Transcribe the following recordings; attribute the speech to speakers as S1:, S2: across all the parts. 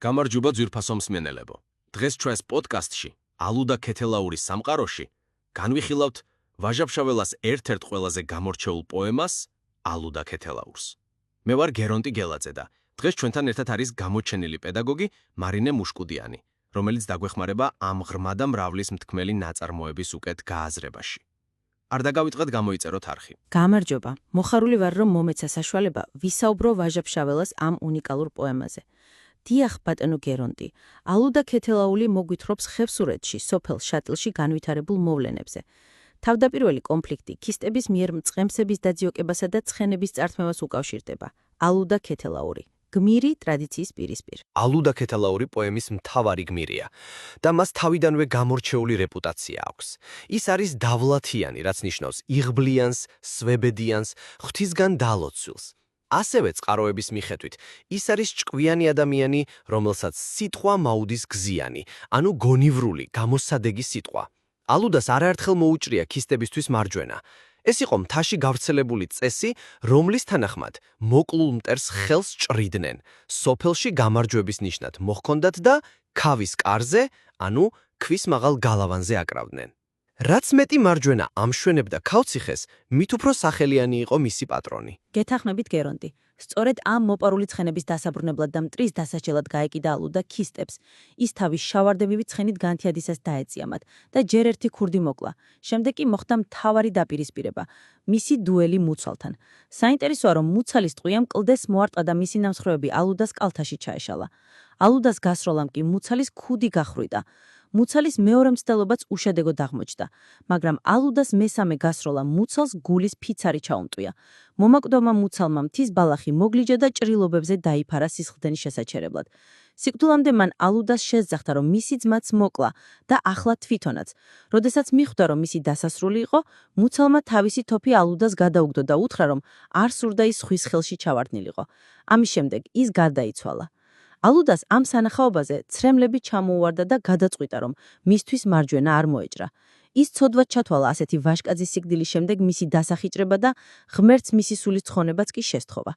S1: გამარჯობა ძვირფასო მსმენელებო. დღეს ჩვენს პოდკასტში ალუდა ქეთელაურის სამყაროში განვიხილავთ ვაჟა-ფშაველას ერთ-ერთ ყველაზე გამორჩეულ პოემას ალუდა ქეთელაურს. მე ვარ გერონტი გელაძე და დღეს ჩვენთან ერთად არის გამოჩენილი პედაგოგი მარინე მუშკუდიანი, რომელიც დაგვეხმარება ამ ღრმა და მრავლის მთქმელი ნაწარმოების უკეთ გააზრებაში. არ დაგავიწყეთ გამოიწეროთ არხი.
S2: გამარჯობა. მოხარული ვარ, რომ მომეცა საშუალება ვისაუბრო ვაჟა-ფშაველას ამ უნიკალურ პოემაზე. დიახ, ბატონო გერონტი, ალუდა ქეთელაული მოგვითხრობს ხევსურეთში, სოფელ შატილში განვითარებულ მოვლენებზე. თავდაპირველი კონფლიქტი ქისტების მიერ მწყემსების დაძიოკებასა და ცხენების წართმევას უკავშირდება. ალუდა ქეთელაური. გმირი ტრადიციის პირისპირ.
S3: ალუდა ქეთელაური პოემის მთავარი გმირია და მას თავიდანვე გამორჩეული რეპუტაცია აქვს. ის არის დავლათიანი, რაც ნიშნავს იღბლიანს, სვებედიანს, ღვთისგან დალოცვილს. ასევე წყაროების მიხედვით, ის არის ჭკვიანი ადამიანი, რომელსაც სიტყვა მაუდის გზიანი, ანუ გონივრული, გამოსადეგი სიტყვა. ალუდას არაერთხელ მოუჭრია ქისტებისთვის მარჯვენა. ეს იყო მთაში გავრცელებული წესი, რომლის თანახმად მოკლულ მტერს ხელს ჭრიდნენ, სოფელში გამარჯვების ნიშნად მოჰქონდათ და ქავის კარზე, ანუ ქვის მაღალ გალავანზე აკრავდნენ. რაც მეტი მარჯვენა ამშვენებდა ქავციხეს, მით უფრო სახელიანი იყო მისი პატრონი.
S2: გეთახმებით გერონტი. სწორედ ამ მოპარული ცხენების დასაბრუნებლად და მტრის დასაჭერად გაეკიდა ალუდა ქისტებს. ის თავის შავარდებივი ცხენით განთიადისას დაეწია მათ და ჯერ ერთი ქურდი მოკლა. შემდეგ კი მოხდა მთავარი დაპირისპირება, მისი დუელი მუცალთან. საინტერესოა, რომ მუცალის ტყვიამ კლდეს მოარტყა და მისი ნამსხვრევები ალუდას კალთაში ჩაეშალა. ალუდას გასროლამ კი მუცალის ქუდი გახვრიტა. მუცალის მეორე მცდელობაც უშედეგოდ აღმოჩნდა, მაგრამ ალუდას მესამე გასროლა მუცალს გულის ფიცარი ჩაუმტვია. მომაკვდავმა მუცალმა მთის ბალახი მოგლიჯა და ჭრილობებზე დაიფარა სისხლდენის შესაჩერებლად. სიკვდილამდე მან ალუდას შესძახდა, რომ მისი ძმაც მოკლა და ახლა თვითონაც. როდესაც მიხვდა, რომ მისი დასასრული იყო, მუცალმა თავისი თოფი ალუდას გადაუგდო და უთხრა, რომ არ სურდა ის ზღვის ხელში ჩავარდნილიყო. ამის შემდეგ ის გარდაიცვალა. ალუდას ამ სანახაობაზე ცრემლები ჩამოუვარდა და გადაწყვიტა, რომ მისთვის მარჯვენა არ მოეჭრა. ის ცოდვად ჩათვალა ასეთი ვაჟკაცის სიკვდილის შემდეგ მისი დასახიჭრება და ღმერთს მისი სულის ცხონებაც კი შესთხოვა.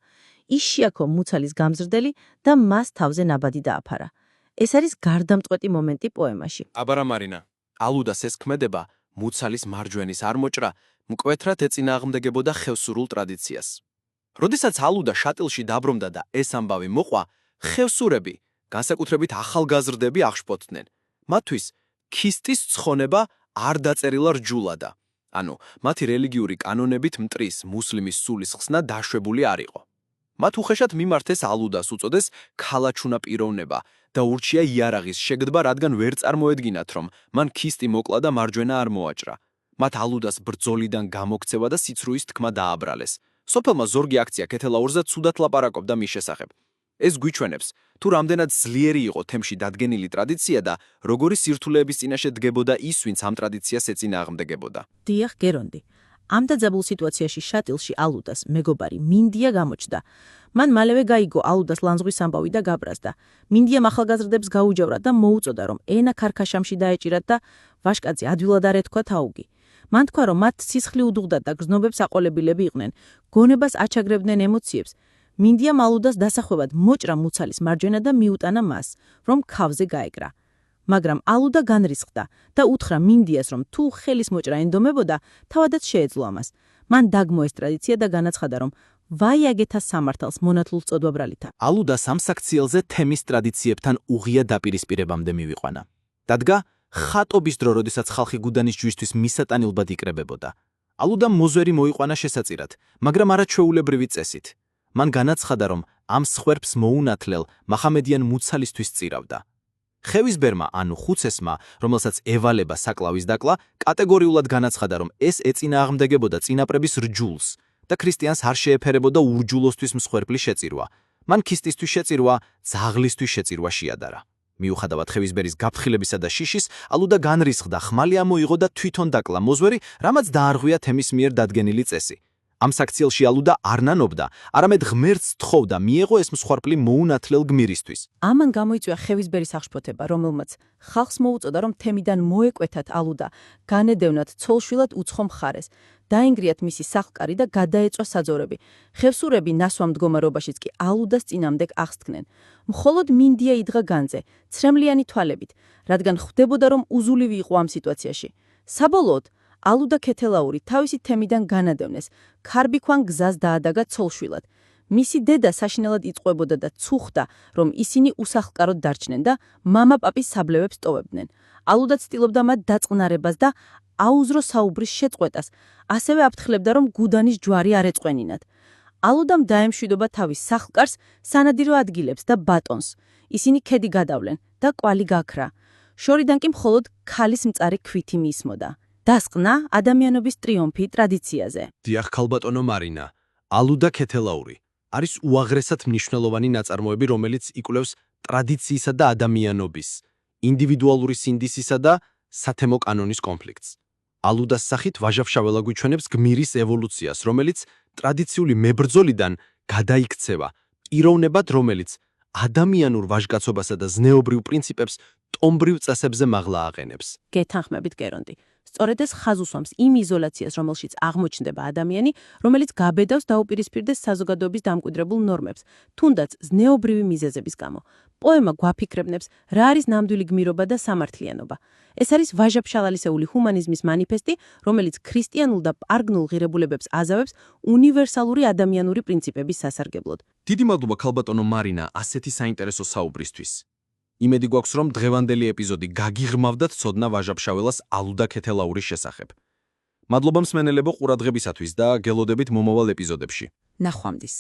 S2: ის შეაქო მუცალის გამზრდელი და მას თავზე ნაბადი დააფარა. ეს არის გარდამტყვეტი მომენტი პოემაში.
S1: აბარა მარინა, ალუდას ეს ქმედება მუცალის მარჯვენის არ მოჭრა, მკვეთრად ეწინააღმდეგებოდა ხევსურულ ტრადიციას. როდესაც ალუდა შატილში დაბრუნდა და ეს ამბავი მოყვა, ხევსურები, განსაკუთრებით ახალგაზრდები აღშფოთდნენ. მათთვის ქისტის ცხონება არ დაწერილა რჯულადა. ანუ, მათი რელიგიური კანონებით მტრის მუსლიმის სულის ხსნა დაშვებული არ იყო. მათ უხეშად მიმართეს ალუდას უწოდეს ქალაჩუნა პიროვნება და ურჩია იარაღის შეგდბა, რადგან ვერ წარმოედგინათ, რომ მან ქისტი მოკლა და მარჯვენა არ მოაჭრა. მათ ალუდას ბრძოლიდან გამოქცევა და სიცრუის თქმა დააბრალეს. სოფელმა ზორგი აქცია ქეთელაურზე ცუდად ლაპარაკობდა მის შესახებ. ეს გვიჩვენებს, თუ რამდენად ძლიერი იყო თემში დადგენილი ტრადიცია და როგორი სირთულეების წინაშე დგებოდა ის, ვინც ამ ტრადიციას ეწინააღმდეგებოდა.
S2: დიახ, გერონტი. ამ დაძაბულ სიტუაციაში შატილში ალუდას მეგობარი მინდია გამოჩნდა. მან მალევე გაიგო ალუდას ლანძღვის ამბავი და გაბრაზდა. მინდიამ ახალგაზრდებს გაუჯავრა და მოუწოდა, რომ ენა ქარქაშამში დაეჭირათ და ვაჟკაცი ადვილად არ ეთქვა თაუგი. მან თქვა, რომ მათ სისხლი უდუღდათ და გრძნობებს აყოლებილები იყვნენ, გონებას აჩაგრებდნენ ემოციებს. მინდიამ ალუდას დასახვევად მოჭრა მუცალის მარჯვენა და მიუტანა მას, რომ ქავზე გაეკრა. მაგრამ ალუდა განრისხდა და უთხრა მინდიას, რომ თუ ხელის მოჭრა ენდომებოდა, თავადაც შეეძლო ამას. მან დაგმო ეს ტრადიცია და განაცხადა, რომ ვაიაგეთა სამართალს მონათლულ წოდვაბრალითა.
S4: ალუდა სამსაქციელზე თემის ტრადიციებთან უღია დაპირისპირებამდე მივიყვანა. დადგა ხატობის დრო, როდესაც ხალხი გუდანის ჯვისთვის მისატანილბად იკრებებოდა. ალუდამ მოზვერი მოიყვანა შესაწირად, მაგრამ არაჩვეულებრივი წესით. მან განაცხადა, რომ ამ სხვერპს მოუნათლელ მახამედიან მუცალისთვის წირავდა. ხევისბერმა, ანუ ხუცესმა, რომელსაც ევალება საკლავის დაკლა, კატეგორიულად განაცხადა, რომ ეს ეწინააღმდეგებოდა წინაპრების რჯულს და ქრისტიანს არ შეეფერებოდა ურჯულოსთვის მსხვერპლის შეწირვა. მან ქისტისთვის შეწირვა, ძაღლისთვის შეწირვა შეადარა. მიუხედავად ხევისბერის გაფრთხილებისა და შიშის, ალუდა განრისხდა, ხმალი ამოიღო და თვითონ დაკლა მოზვერი, რამაც დაარღვია თემის მიერ დადგენილი წესი. ამ საქციელში ალუდა არ ნანობდა, არამედ ღმერთს თხოვდა მიეღო ეს მსხვერპლი მოუნათლელ გმირისთვის.
S2: ამან გამოიწვია ხევისბერი სახშფოთება, რომელმაც ხალხს მოუწოდა, რომ თემიდან მოეკვეთათ ალუდა, განედევნათ ცოლშვილად უცხო მხარეს, დაინგრიათ მისი სახლკარი და გადაეწვა საძოვრები. ხევსურები ნასვამ მდგომარეობაშიც კი ალუდას წინამდე აღსდგნენ. მხოლოდ მინდია იდგა განძე, ცრემლიანი თვალებით, რადგან ხვდებოდა, რომ უზულივი იყო ამ სიტუაციაში. საბოლოოდ ალუდა ქეთელაური თავისი თემიდან განადევნეს, ქარბიქვან გზას დაადაგა ცოლშვილად. მისი დედა საშინელად იწყვებოდა და ცუხდა, რომ ისინი უსახლკაროდ დარჩნენ და მამა-პაპის საბლევებს ტოვებდნენ. ალუდა ცდილობდა მათ დაწყნარებას და აუზრო საუბრის შეწყვეტას, ასევე აფრთხილებდა, რომ გუდანის ჯვარი არ ეწყვენინათ. ალუდამ დაემშვიდობა თავის სახლკარს, სანადირო ადგილებს და ბატონს. ისინი ქედი გადავლენ და კვალი გაქრა. შორიდან კი მხოლოდ ქალის მწარე ქვითი მიისმოდა. დასყნა ადამიანობის ტრიუმფი ტრადიციაზე.
S3: დიახ, ქალბატონო მარინა, ალუდა ქეთელაური არის უაღრესად მნიშვნელოვანი ნაწარმოები, რომელიც იკვლევს ტრადიციისა და ადამიანობის, ინდივიდუალური სინდისისა და სათემო კანონის კონფლიქტს. ალუდას სახით ვაჟა-ფშაველა გვიჩვენებს გმირის ევოლუციას, რომელიც ტრადიციული მებრძოლიდან გადაიქცევა პიროვნებად, რომელიც ადამიანურ ვაჟკაცობასა და ზნეობრივ პრინციპებს ტომბრივ წესებზე მაღლა აყენებს.
S2: გეთანხმებით, გერონდი. სწორედ ეს ხაზუსვამს იმ იზოლაციას, რომელშიც აღმოჩნდება ადამიანი, რომელიც გაბედავს დაუპირისპირდეს საზოგადოების დამკვიდრებულ ნორმებს, თუნდაც ზნეობრივი მიზეზების გამო. პოემა გვაფიქრებნებს, რა არის ნამდვილი გმირობა და სამართლიანობა. ეს არის ვაჟა-ფშაველისეული ჰუმანიზმის მანიფესტი, რომელიც ქრისტიანულ და პარგნულ ღირებულებებს აზავებს უნივერსალური ადამიანური პრინციპების სასარგებლოდ.
S1: დიდი მადლობა ქალბატონო მარინა ასეთი საინტერესო საუბრისთვის. იმედი გვაქვს, რომ დღევანდელი ეპიზოდი გაგიღრმავდათ ცოდნა ვაჟა-ფშაველას ალუდა ქეთელაურის შესახებ. მადლობა მსმენელებო ყურადღებისათვის და გელოდებით მომავალ ეპიზოდებში.
S2: ნახვამდის.